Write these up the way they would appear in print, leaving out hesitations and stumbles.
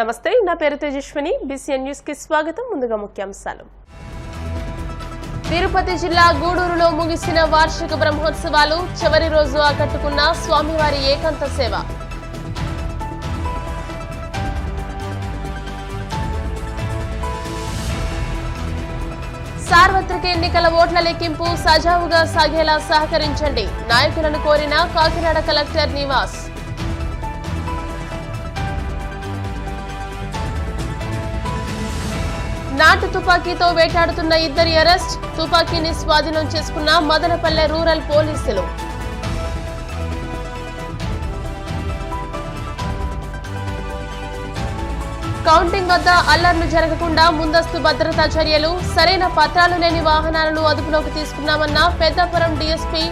నమస్తే, నా పేరు తేజస్విని. బీసీఎన్ న్యూస్ కి స్వాగతం. ముందుగా ముఖ్యాంశాలు. తిరుపతి జిల్లా గూడూరులో ముగిసిన వార్షిక బ్రహ్మోత్సవాలు. చివరి రోజు ఆకట్టుకున్న స్వామివారి ఏకాంత సేవ. సార్వత్రిక ఎన్నికల ఓట్ల లెక్కింపు సజావుగా సాగేలా సహకరించండి. నాయకులను కోరిన కాకినాడ కలెక్టర్ నివాస్. నాటు తుపాకీతో వేటాడుతున్న ఇద్దరి అరెస్ట్. తుపాకీని స్వాధీనం చేసుకున్న మదనపల్లె రూరల్ పోలీసులు. కౌంటింగ్ వద్ద అల్లర్లు జరగకుండా ముందస్తు భద్రతా చర్యలు. సరైన పత్రాలు లేని వాహనాలను అదుపులోకి తీసుకున్నామన్న పెద్దాపురం డీఎస్పీ.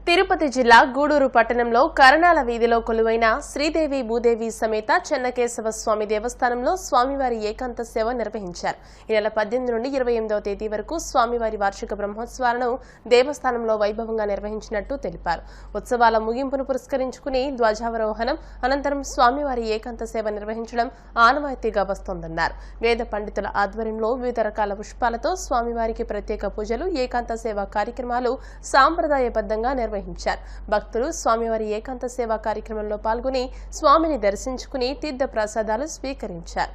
తిరుపతి జిల్లా గూడూరు పట్టణంలో కరణాల వీధిలో కొలువైన శ్రీదేవి భూదేవి సమేత చెన్నకేశవ స్వామి దేవస్థానంలో స్వామివారి ఏకాంత సేవ నిర్వహించారు. ఈ నెల 18 నుండి 28వ తేదీ వరకు స్వామివారి వార్షిక బ్రహ్మోత్సవాలను దేవస్థానంలో వైభవంగా నిర్వహించినట్టు తెలిపారు. ఉత్సవాల ముగింపును పురస్కరించుకుని ధ్వజావరోహణం అనంతరం స్వామివారి ఏకాంత సేవ నిర్వహించడం ఆనవాయితీగా వస్తోందన్నారు. వేద పండితుల ఆధ్వర్యంలో వివిధ రకాల పుష్పాలతో స్వామివారికి ప్రత్యేక పూజలు, ఏకాంత సేవ కార్యక్రమాలు సాంప్రదాయబద్ధంగా నిర్వహించారు. భక్తులు స్వామివారి ఏకాంత సేవా కార్యక్రమంలో పాల్గొని స్వామిని దర్శించుకుని తీర్థ ప్రసాదాలు స్వీకరించారు.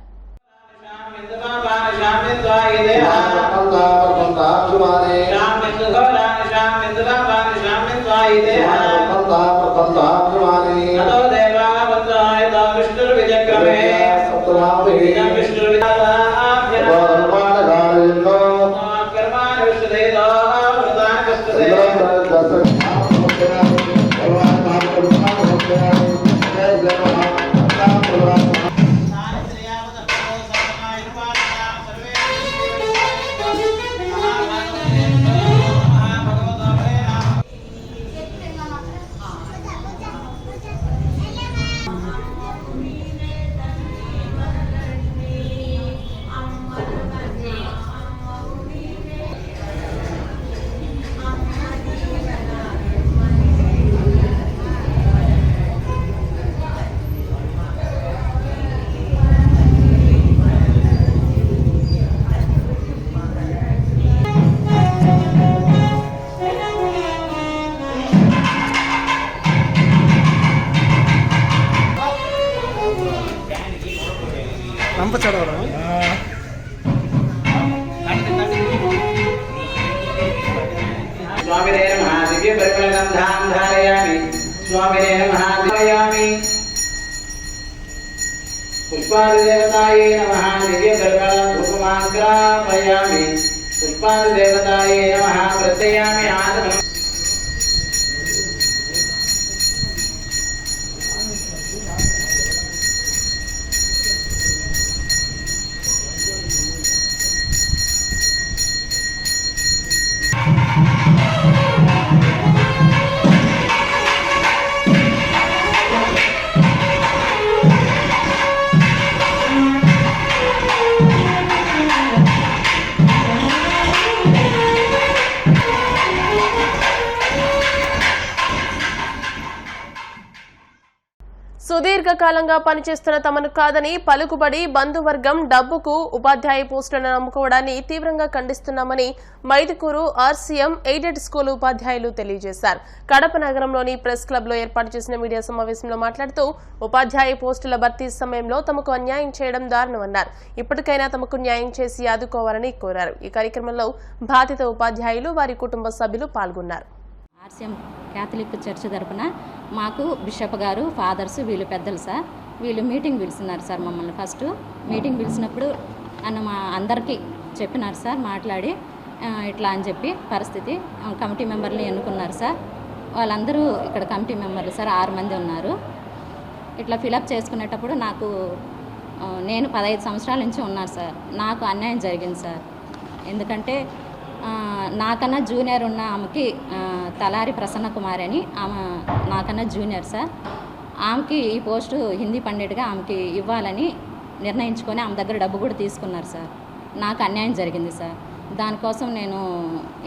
स्वामिने नमः दिव्य परिमलगन्धां धारयामि स्वामिने नमः धारयामि पुष्पादिदेवतायै नमः दिव्य परिमलधूपमाग्रापयामि पुष्पादिदेवतायै नमः प्रत्ययामि आदनम् సుదీర్ఘకాలంగా పనిచేస్తున్న తమను కాదని పలుకుబడి బంధువర్గం డబ్బుకు ఉపాధ్యాయ పోస్టులను నమ్ముకోవడాన్ని తీవ్రంగా ఖండిస్తున్నామని మైదుకూరు ఆర్సీఎం ఎయిడెడ్ స్కూల్ ఉపాధ్యాయులు తెలియజేశారు. కడప నగరంలోని ప్రెస్ క్లబ్ లో ఏర్పాటు చేసిన మీడియా సమావేశంలో మాట్లాడుతూ ఉపాధ్యాయ పోస్టుల భర్తీ సమయంలో తమకు అన్యాయం చేయడం దారుణమన్నారు. ఇప్పటికైనా తమకు న్యాయం చేసి ఆదుకోవాలని కోరారు. ఈ కార్యక్రమంలో బాధిత ఉపాధ్యాయులు, వారి కుటుంబ సభ్యులు పాల్గొన్నారు. ఆర్సీఎం క్యాథలిక్ చర్చ్ తరపున మాకు బిషప్ గారు, ఫాదర్స్, వీళ్ళు పెద్దలు సార్, వీళ్ళు మీటింగ్ పిలుస్తున్నారు సార్. మమ్మల్ని ఫస్ట్ మీటింగ్ పిలిచినప్పుడు మా అందరికీ చెప్పినారు సార్, మాట్లాడి ఇట్లా అని చెప్పి పరిస్థితి కమిటీ మెంబర్ని ఎన్నుకున్నారు సార్. వాళ్ళందరూ ఇక్కడ కమిటీ మెంబర్లు సార్ 6 మంది ఉన్నారు. ఇట్లా ఫిలప్ చేసుకునేటప్పుడు నేను 15 సంవత్సరాల నుంచి ఉన్నాను సార్. నాకు అన్యాయం జరిగింది సార్. ఎందుకంటే నాకన్నా జూనియర్ ఉన్న ఆమెకి తలారి ప్రసన్న కుమారి అని ఆమె నాకన్నా జూనియర్ సార్. ఆమెకి ఈ పోస్టు హిందీ పండిట్గా ఆమెకి ఇవ్వాలని నిర్ణయించుకొని ఆమె దగ్గర డబ్బు కూడా తీసుకున్నారు సార్. నాకు అన్యాయం జరిగింది సార్. దానికోసం నేను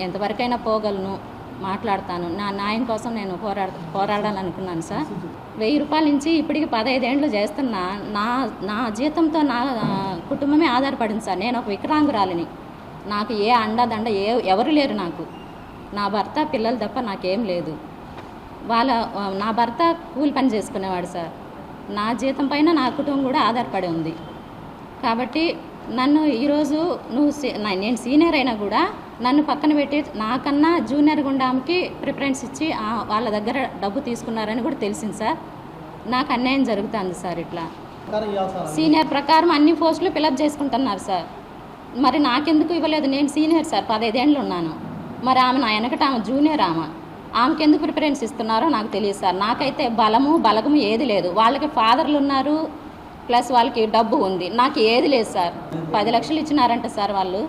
ఎంతవరకైనా పోగలను, మాట్లాడతాను, నా న్యాయం కోసం నేను పోరాడాలనుకున్నాను సార్. 1000 రూపాయల నుంచి ఇప్పటికి 15 ఏళ్ళు చేస్తున్నా. నా జీతంతో నా కుటుంబమే ఆధారపడింది సార్. నేను ఒక వికలాంగురాలిని. నాకు ఏ అండదండ ఎవరు లేరు. నాకు నా భర్త పిల్లలు తప్ప నాకేం లేదు. నా భర్త కూలి పని చేసుకునేవాడు సార్. నా జీతం పైన నా కుటుంబం కూడా ఆధారపడి ఉంది. కాబట్టి నన్ను ఈరోజు నేను సీనియర్ అయినా కూడా నన్ను పక్కన పెట్టి నాకన్నా జూనియర్ గుండాకి ప్రిఫరెన్స్ ఇచ్చి వాళ్ళ దగ్గర డబ్బు తీసుకున్నారని కూడా తెలిసింది సార్. నాకు అన్యాయం జరుగుతుంది సార్. ఇట్లా సీనియర్ ప్రకారం అన్ని పోస్టులు ఫిలప్ చేసుకుంటున్నారు సార్. మరి నాకెందుకు ఇవ్వలేదు? నేను సీనియర్ సార్, 15 ఏళ్ళు ఉన్నాను. మరి ఆమె నా వెనకట ఆమె జూనియర్. ఆమెకి ఎందుకు ప్రిఫరెన్స్ ఇస్తున్నారో నాకు తెలియదు సార్. నాకైతే బలగము ఏది లేదు. వాళ్ళకి ఫాదర్లు ఉన్నారు, ప్లస్ వాళ్ళకి డబ్బు ఉంది. నాకు ఏది లేదు సార్. 10 లక్షలు ఇచ్చినారంట సార్ వాళ్ళు.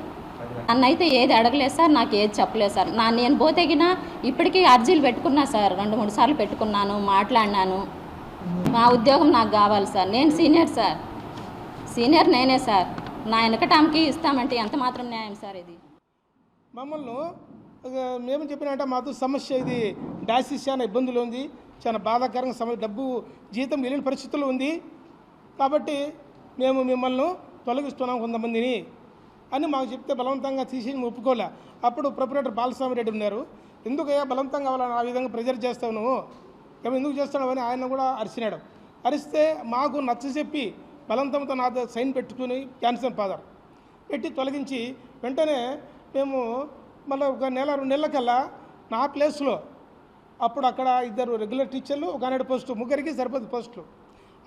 నన్నైతే ఏది అడగలేదు సార్, నాకు ఏది చెప్పలేదు సార్. నేను పోతేగినా ఇప్పటికీ అర్జీలు పెట్టుకున్నా సార్. 2-3 సార్లు పెట్టుకున్నాను, మాట్లాడినాను. మా ఉద్యోగం నాకు కావాలి సార్. నేను సీనియర్ సార్, సీనియర్ నేనే సార్. నా వెనకట ఆమెకి ఇస్తామంటే ఎంత మాత్రం న్యాయం సార్ ఇది? మమ్మల్ని మేము చెప్పినంటే మాతో సమస్య ఇది డాసిస్ చాలా ఇబ్బందులు ఉంది, చాలా బాధాకరంగా డబ్బు జీతం వెళ్ళిన పరిస్థితుల్లో ఉంది. కాబట్టి మేము మిమ్మల్ని తొలగిస్తున్నాం కొంతమందిని అని మాకు చెప్తే బలవంతంగా తీసి ఒప్పుకోలే. అప్పుడు ప్రొపరేటర్ బాలస్వామి రెడ్డి ఉన్నారు. ఎందుకయ్యా బలవంతంగా కావాలని ఆ విధంగా ప్రెజర్ చేస్తావు నువ్వు, ఎందుకు చేస్తున్నావు అని ఆయన కూడా అరిచినాడు. అరిస్తే మాకు నచ్చచెప్పి బలవంతంతో నాతో సైన్ పెట్టుకుని క్యాన్సర్ ఫాదర్ పెట్టి తొలగించి వెంటనే మేము మళ్ళీ 1-2 నెలలకల్లా నా ప్లేస్లో అప్పుడు అక్కడ 2 రెగ్యులర్ టీచర్లు, 1 పోస్టు, 3కి సరిపోదు పోస్టులు.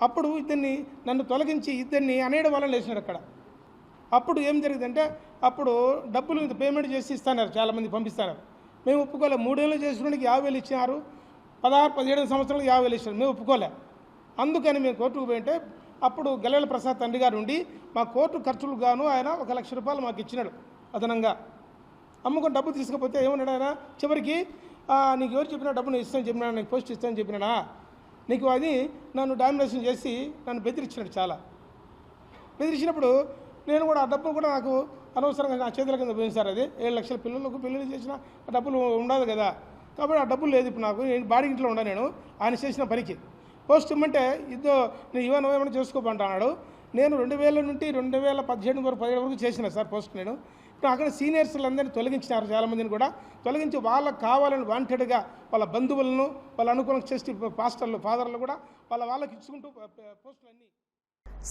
అప్పుడు నన్ను తొలగించి 2 అనేడు వాళ్ళని వేసినాడు అక్కడ. అప్పుడు ఏం జరిగిందంటే అప్పుడు డబ్బులు పేమెంట్ చేసి ఇస్తున్నారు, చాలామంది పంపిస్తున్నారు. మేము ఒప్పుకోలే. 3 ఏళ్ళు చేసినోడికి 50,000 ఇచ్చినారు, 16-17 సంవత్సరాలకు 50,000 ఇచ్చినారు. మేము ఒప్పుకోలే. అందుకని మేము కోర్టుకు పోయింటే అప్పుడు గెలవల ప్రసాద్ తండ్రి గారు ఉండి మా కోర్టు ఖర్చులకు గాను ఆయన 1,00,000 రూపాయలు మాకు ఇచ్చినాడు అదనంగా. అమ్ముకొని డబ్బు తీసుకపోతే ఏమన్నాడు ఆయన చివరికి, నీకు ఎవరు చెప్పినా డబ్బు నేను ఇస్తాను చెప్పినా, నీకు పోస్ట్ ఇస్తాను చెప్పినాడా, నీకు అది నన్ను డామినేషన్ చేసి నన్ను బెదిరించినాడు. చాలా బెదిరించినప్పుడు నేను కూడా ఆ డబ్బులు కూడా నాకు అనవసరంగా నా చేతుల కింద పోయింది సార్. అది 7 లక్షల పిల్లలకు పెళ్ళిళ్ళు చేసిన ఆ డబ్బులు ఉండదు కదా. కాబట్టి ఆ డబ్బులు లేదు ఇప్పుడు నాకు. నేను బాడీ ఇంట్లో ఉన్నా, నేను ఆయన చేసిన పనికి పోస్ట్ ఇమ్మంటే నేను ఏమైనా చేసుకోమంటున్నాడు. నేను 2000 నుండి 2017 వరకు 17 వరకు చేసిన సార్ పోస్ట్. నేను ఇప్పుడు అక్కడ సీనియర్స్లందరినీ తొలగించినారు, చాలామందిని కూడా తొలగించి వాళ్ళకి కావాలని వాంటెడ్గా వాళ్ళ బంధువులను వాళ్ళ అనుకూలంగా చేసి పాస్టర్లు ఫాదర్లు కూడా వాళ్ళకి ఇచ్చుకుంటూ పోస్టులన్నీ.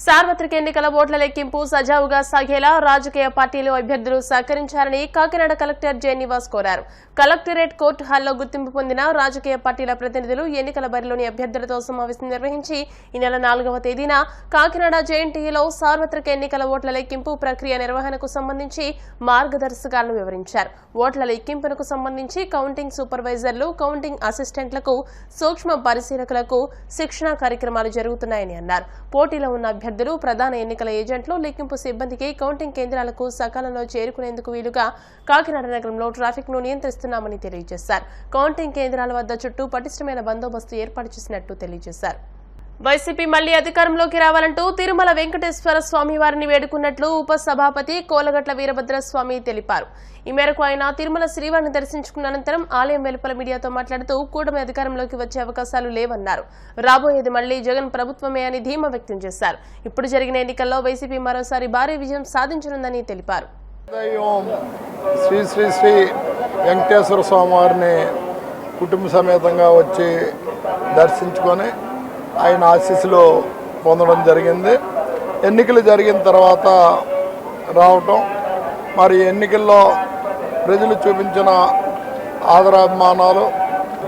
సార్వత్రిక ఎన్నికల ఓట్ల లెక్కింపు సజావుగా సాగేలా రాజకీయ పార్టీలు అభ్యర్థులు సహకరించాలని కాకినాడ కలెక్టర్ జె నివాస్ కోరారు. కలెక్టరేట్ కోర్టు హాల్లో గుర్తింపు పొందిన రాజకీయ పార్టీల ప్రతినిధులు ఎన్నికల బరిలోని అభ్యర్థులతో సమావేశం నిర్వహించి ఈ నెల 4వ తేదీన కాకినాడ జేఎన్టీయూలో సార్వత్రిక ఎన్నికల ఓట్ల లెక్కింపు ప్రక్రియ నిర్వహణకు సంబంధించి మార్గదర్శకాలను వివరించారు. ఓట్ల లెక్కింపునకు సంబంధించి కౌంటింగ్ సూపర్వైజర్లు, కౌంటింగ్ అసిస్టెంట్లకు, సూక్ష్మ పరిశీలకులకు శిక్షణా కార్యక్రమాలు జరుగుతున్నాయని అన్నారు. పోటీలో ఉన్న అభ్యర్థులు, ప్రధాన ఎన్నికల ఏజెంట్లు, లెక్కింపు సిబ్బందికి కౌంటింగ్ కేంద్రాలకు సకాలంలో చేరుకునేందుకు వీలుగా కాకినాడ నగరంలో ట్రాఫిక్ ను నియంత్రిస్తున్నామని తెలియజేశారు. కౌంటింగ్ కేంద్రాల వద్ద చుట్టూ పటిష్టమైన బందోబస్తు ఏర్పాటు చేసినట్టు తెలియజేశారు. వైసీపీ మళ్లీ అధికారంలోకి రావాలంటూ తిరుమల వెంకటేశ్వర స్వామి వారిని వేడుకున్నట్లు ఉపసభాపతి కోలగట్ల వీరభద్రస్వామి తెలిపారు. ఈ మేరకు ఆయన తిరుమల శ్రీవారిని దర్శించుకున్న అనంతరం ఆలయం వెలుపల మీడియాతో మాట్లాడుతూ కూటమి అధికారంలోకి వచ్చే అవకాశాలు లేవన్నారు. రాబోయేది మళ్లీ జగన్ ప్రభుత్వమే అని ధీమా వ్యక్తం చేశారు. ఇప్పుడు జరిగిన ఎన్నికల్లో వైసీపీ మరోసారి భారీ విజయం సాధించనుందని తెలిపారు. శ్రీ శ్రీ శ్రీ వెంకటేశ్వర స్వామి వారిని కుటుంబ సమేతంగా వచ్చి దర్శించుకొని ఆయన ఆశీస్సులు పొందడం జరిగింది. ఎన్నికలు జరిగిన తర్వాత రావటం, మరి ఎన్నికల్లో ప్రజలు చూపించిన ఆదరాభిమానాలు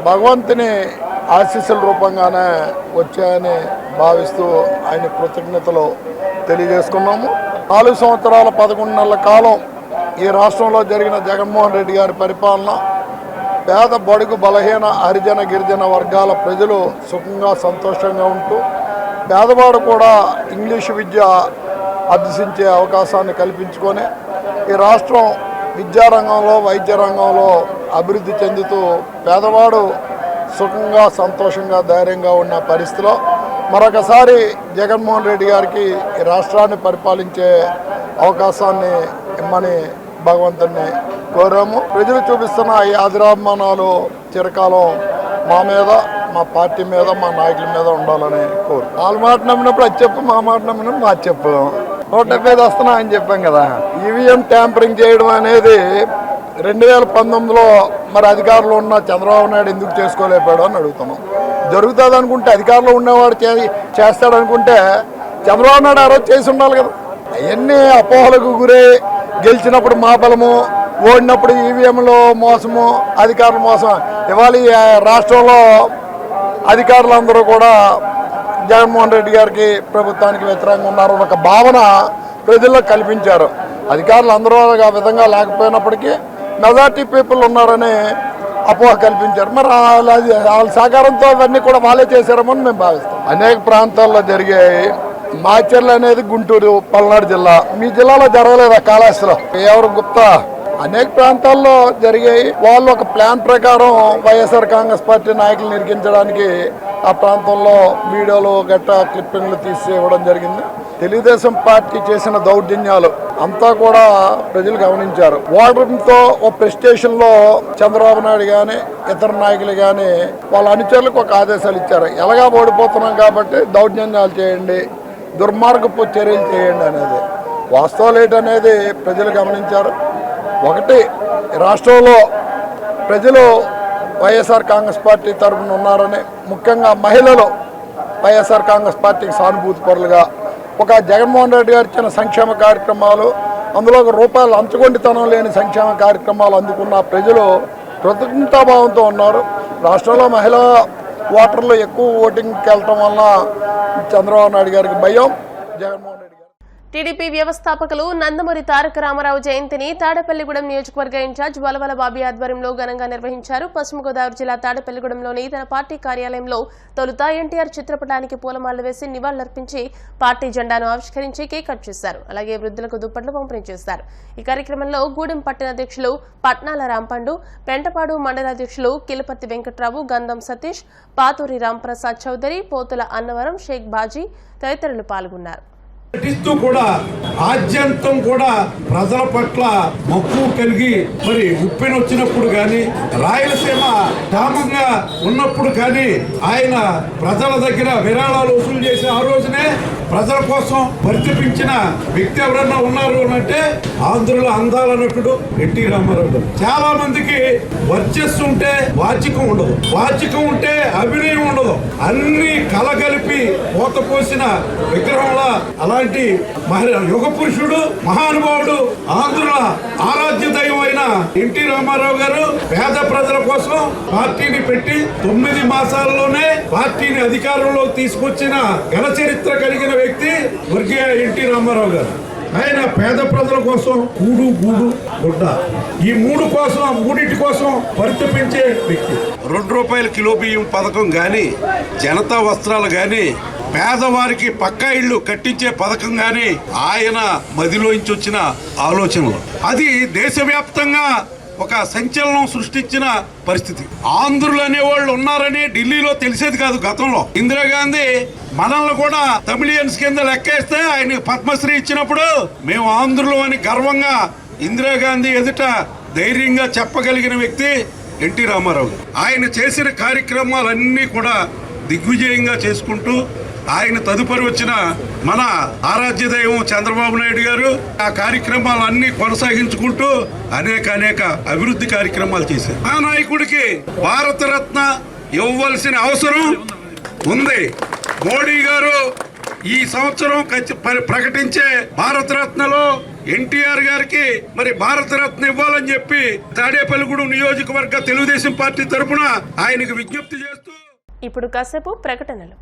భగవంతుని ఆశీస్సుల రూపంగానే వచ్చాయని భావిస్తూ ఆయన కృతజ్ఞతలు తెలియజేసుకున్నాము. 4 సంవత్సరాల 11 నెలల కాలం ఈ రాష్ట్రంలో జరిగిన జగన్మోహన్ రెడ్డి గారి పరిపాలన పేద, బడుగు, బలహీన, హరిజన, గిరిజన వర్గాల ప్రజలు సుఖంగా సంతోషంగా ఉంటూ పేదవాడు కూడా ఇంగ్లీషు విద్య అభ్యసించే అవకాశాన్ని కల్పించుకొని ఈ రాష్ట్రం విద్యారంగంలో, వైద్య రంగంలో అభివృద్ధి చెందుతూ పేదవాడు సుఖంగా సంతోషంగా ధైర్యంగా ఉన్న పరిస్థితిలో మరొకసారి జగన్మోహన్ రెడ్డి గారికి ఈ రాష్ట్రాన్ని పరిపాలించే అవకాశాన్ని ఇమ్మని భగవంతుని కోరాము. ప్రజలు చూపిస్తున్న ఈ ఆదిరాభిమానాలు చిరకాలం మా మీద, మా పార్టీ మీద, మా నాయకుల మీద ఉండాలని కోరు. వాళ్ళ మాట నమ్మినప్పుడు అది చెప్పు, మా మాట నమ్మినప్పుడు మాకు చెప్పు. 175 వస్తున్నా అని చెప్పాం కదా. ఈవీఎం ట్యాంపరింగ్ చేయడం అనేది 2019లో మరి అధికారంలో ఉన్న చంద్రబాబు నాయుడు ఎందుకు చేసుకోలేపాడు అని అడుగుతున్నాం. జరుగుతుంది అనుకుంటే, అధికారంలో ఉన్నవాడు చేస్తాడనుకుంటే చంద్రబాబు నాయుడు ఆ రోజు చేసి ఉండాలి కదా. అవన్నీ అపోహలకు గురై గెలిచినప్పుడు మా బలము, ఓడినప్పుడు ఈవీఎంలో మోసము, అధికారుల మోసం. ఇవాళ రాష్ట్రంలో అధికారులందరూ కూడా జగన్మోహన్ రెడ్డి గారికి, ప్రభుత్వానికి వ్యతిరేకంగా ఉన్నారు ఒక భావన ప్రజల్లో కల్పించారు. అధికారులు అందరూ ఆ విధంగా లేకపోయినప్పటికీ మెజార్టీ పీపుల్ ఉన్నారని అపోహ కల్పించారు. మరి వాళ్ళ సహకారంతో అవన్నీ కూడా వాళ్ళే చేశారమని మేము భావిస్తాం. అనేక ప్రాంతాల్లో జరిగాయి. మాచర్ల అనేది గుంటూరు, పల్నాడు జిల్లా. మీ జిల్లాలో జరగలేదా? కాళహస్తిలో ఎవరు గుప్తా అనేక ప్రాంతాల్లో జరిగాయి. వాళ్ళు ఒక ప్లాన్ ప్రకారం వైఎస్ఆర్ కాంగ్రెస్ పార్టీ నాయకులు నిరికించడానికి ఆ ప్రాంతంలో వీడియోలు గట్టా క్లిప్పింగ్లు తీసి ఇవ్వడం జరిగింది. తెలుగుదేశం పార్టీ చేసిన దౌర్జన్యాలు అంతా కూడా ప్రజలు గమనించారు. ఓటమితో ఒక ప్రెస్టేషన్లో చంద్రబాబు నాయుడు కానీ ఇతర నాయకులు కానీ వాళ్ళ అనుచరులకు ఒక ఆదేశాలు ఇచ్చారు. ఎలాగా ఓడిపోతున్నాం కాబట్టి దౌర్జన్యాలు చేయండి, దుర్మార్గపు చర్యలు చేయండి అనేది. వాస్తవాలు ఏంటనేది ప్రజలు గమనించారు. ఒకటి, రాష్ట్రంలో ప్రజలు వైఎస్ఆర్ కాంగ్రెస్ పార్టీ తరఫున ఉన్నారని, ముఖ్యంగా మహిళలు వైఎస్ఆర్ కాంగ్రెస్ పార్టీకి సానుభూతి పరులుగా ఒక జగన్మోహన్ రెడ్డి గారు ఇచ్చిన సంక్షేమ కార్యక్రమాలు, అందులో రూపాయలు అంచుకొండితనం లేని సంక్షేమ కార్యక్రమాలు అందుకున్న ప్రజలు కృతజ్ఞతాభావంతో ఉన్నారు. రాష్ట్రంలో మహిళా ఓటర్లు ఎక్కువ ఓటింగ్కి వెళ్ళటం వల్ల చంద్రబాబు నాయుడు గారికి భయం, జగన్మోహన్ రెడ్డి గారు. టీడీపీ వ్యవస్థాపకులు నందమూరి తారక రామారావు జయంతిని తాడేపల్లిగూడెం నియోజకవర్గ ఇన్ఛార్జ్ వలవల బాబీ ఆధ్వర్యంలో ఘనంగా నిర్వహించారు. పశ్చిమ గోదావరి జిల్లా తాడేపల్లిగూడెంలోని తన పార్టీ కార్యాలయంలో తొలుత ఎన్టీఆర్ చిత్రపటానికి పూలమాలలు వేసి నివాళులర్పించి పార్టీ జెండాను ఆవిష్కరించి కేక్ కట్ చేశారు. అలాగే వృద్ధులకు దుప్పట్లు పంపిణీ చేశారు. ఈ కార్యక్రమంలో గూడెం పట్టణ అధ్యక్షులు పట్నాల రాంపండు, పెంటపాడు మండల అధ్యక్షులు కిలపర్తి వెంకట్రావు, గంధం సతీష్, పాతూరి రాంప్రసాద్ చౌదరి, పోతుల అన్నవరం, షేక్ బాజీ తదితరులు పాల్గొన్నారు. నటిస్తూ కూడా ఆద్యంతం కూడా ప్రజల పట్ల మక్కువ కలిగి మరి ఉప్పెన వచ్చినప్పుడు కానీ, రాయలసీమ క్షేమంగా ఉన్నప్పుడు కానీ ఆయన ప్రజల దగ్గర విరాళాలు వసూలు చేసి ఆ రోజునే ప్రజల కోసం పరితపించిన వ్యక్తి ఎవరన్నా ఉన్నారు అంటే ఆంధ్రుల అందాల నటుడు ఎన్టీ రామారావు గారు. చాలా మందికి వర్చస్సు ఉంటే వాచికం ఉండదు, వాచికం ఉంటే అభినయం ఉండదు. అన్ని కలగలిపి పోత పోసిన విగ్రహంలా అలాంటి యుగ పురుషుడు, మహానుభావుడు, ఆంధ్రుల ఆరాధ్య దైవం అయిన ఎన్టీ రామారావు గారు పేద ప్రజల కోసం పార్టీని పెట్టి 9 మాసాల్లోనే పార్టీని అధికారంలోకి తీసుకొచ్చిన ఘన చరిత్ర కలిగిన వ్యక్తి వర్గీయ ఎన్టీ రామారావు గారు. ఆయన పేద ప్రజల కోసం కూడు గూడు గుడ్డ, ఈ మూడింటి కోసం పరితపించే వ్యక్తి. ₹2 కిలో బియ్యం పథకం గాని, జనతా వస్త్రాలు గాని, పేదవారికి పక్కా ఇళ్లు కట్టించే పథకం గాని ఆయన మదిలోంచి వచ్చిన ఆలోచనలు. అది దేశవ్యాప్తంగా ఒక సంచలనం సృష్టించిన పరిస్థితి. ఆంధ్రులు అనేవాళ్ళు ఉన్నారని ఢిల్లీలో తెలిసేది కాదు గతంలో. ఇందిరాగాంధీ మనల్ని కూడా తమిళియన్స్ కింద లెక్కేస్తే ఆయన పద్మశ్రీ ఇచ్చినప్పుడు మేము ఆంధ్రులు అని గర్వంగా ఇందిరాగాంధీ ఎదుట ధైర్యంగా చెప్పగలిగిన వ్యక్తి ఎన్టీ రామారావు. ఆయన చేసిన కార్యక్రమాలన్నీ కూడా దిగ్విజయంగా చేసుకుంటూ ఆయన తదుపరి వచ్చిన మన ఆరాధ్య దైవం చంద్రబాబు నాయుడు గారు ఆ కార్యక్రమాలన్నీ కొనసాగించుకుంటూ అనేక అభివృద్ధి కార్యక్రమాలు చేశారు. ఆ నాయకుడికి భారతరత్న ఇవ్వవలసిన అవసరం ఉంది. మోడీ గారు ఈ సంవత్సరం ప్రకటించే భారతరత్నలో ఎన్టీఆర్ గారికి మరి భారతరత్న ఇవ్వాలని చెప్పి తాడేపల్లిగూడెం నియోజకవర్గ తెలుగుదేశం పార్టీ తరఫున ఆయనకు విజ్ఞప్తి చేస్తూ ఇప్పుడు కాసేపు ప్రకటనలు.